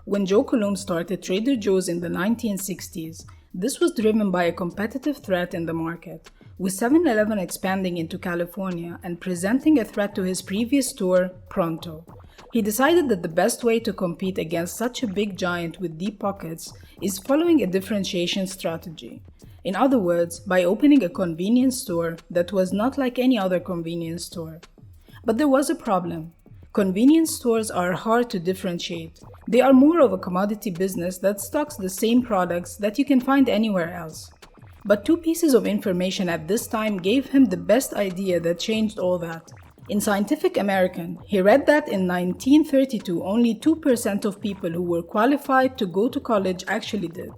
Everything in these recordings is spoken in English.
When Joe Coulombe started Trader Joe's in the 1960s, this was driven by a competitive threat in the market, with 7-Eleven expanding into California and presenting a threat to his previous store, Pronto. He decided that the best way to compete against such a big giant with deep pockets is following a differentiation strategy. In other words, by opening a convenience store that was not like any other convenience store. But there was a problem. Convenience stores are hard to differentiate. They are more of a commodity business that stocks the same products that you can find anywhere else. But two pieces of information at this time gave him the best idea that changed all that. In Scientific American, he read that in 1932 only 2% of people who were qualified to go to college actually did.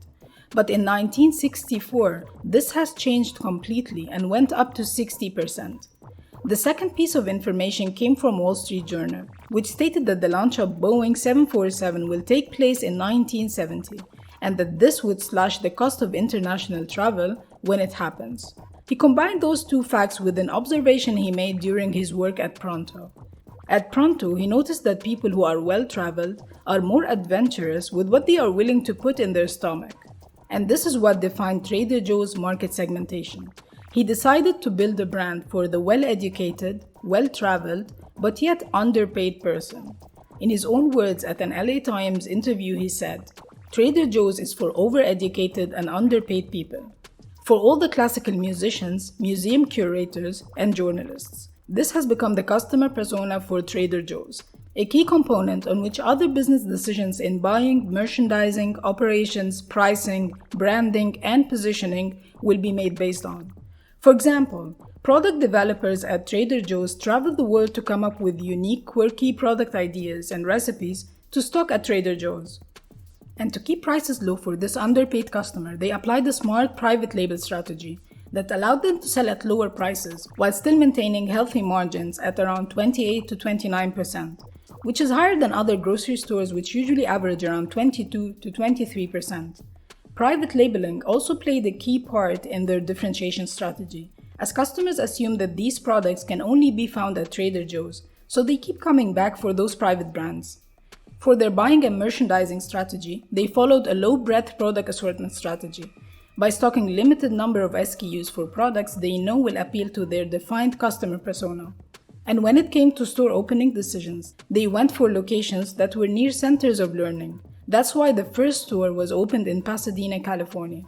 But in 1964, this has changed completely and went up to 60%. The second piece of information came from Wall Street Journal, which stated that the launch of Boeing 747 will take place in 1970, and that this would slash the cost of international travel when it happens. He combined those two facts with an observation he made during his work at Pronto. At Pronto, he noticed that people who are well-traveled are more adventurous with what they are willing to put in their stomach. And this is what defined Trader Joe's market segmentation. He decided to build a brand for the well-educated, well-traveled, but yet underpaid person. In his own words at an LA Times interview, he said, "Trader Joe's is for overeducated and underpaid people. For all the classical musicians, museum curators, and journalists. This has become the customer persona for Trader Joe's, a key component on which other business decisions in buying, merchandising, operations, pricing, branding, and positioning will be made based on. For example, product developers at Trader Joe's travel the world to come up with unique, quirky product ideas and recipes to stock at Trader Joe's. And to keep prices low for this underpaid customer, they applied a smart private label strategy that allowed them to sell at lower prices while still maintaining healthy margins at around 28 to 29%, which is higher than other grocery stores which usually average around 22 to 23%. Private labeling also played a key part in their differentiation strategy, as customers assume that these products can only be found at Trader Joe's, so they keep coming back for those private brands. For their buying and merchandising strategy, they followed a low-breadth product assortment strategy, by stocking limited number of SKUs for products they know will appeal to their defined customer persona. And when it came to store opening decisions, they went for locations that were near centers of learning. That's why the first store was opened in Pasadena, California.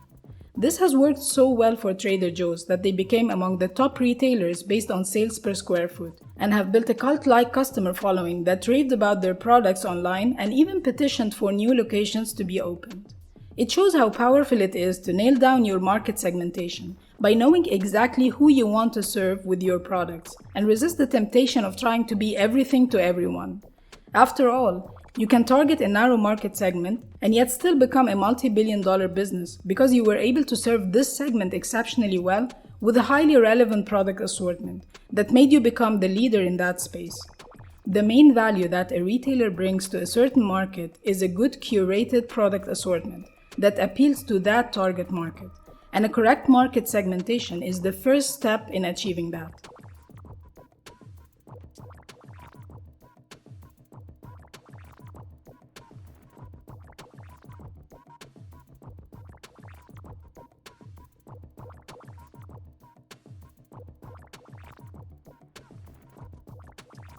This has worked so well for Trader Joe's that they became among the top retailers based on sales per square foot, and have built a cult-like customer following that raved about their products online and even petitioned for new locations to be opened. It shows how powerful it is to nail down your market segmentation by knowing exactly who you want to serve with your products and resist the temptation of trying to be everything to everyone. After all, you can target a narrow market segment and yet still become a multi-billion-dollar business because you were able to serve this segment exceptionally well with a highly relevant product assortment that made you become the leader in that space. The main value that a retailer brings to a certain market is a good curated product assortment that appeals to that target market, and a correct market segmentation is the first step in achieving that.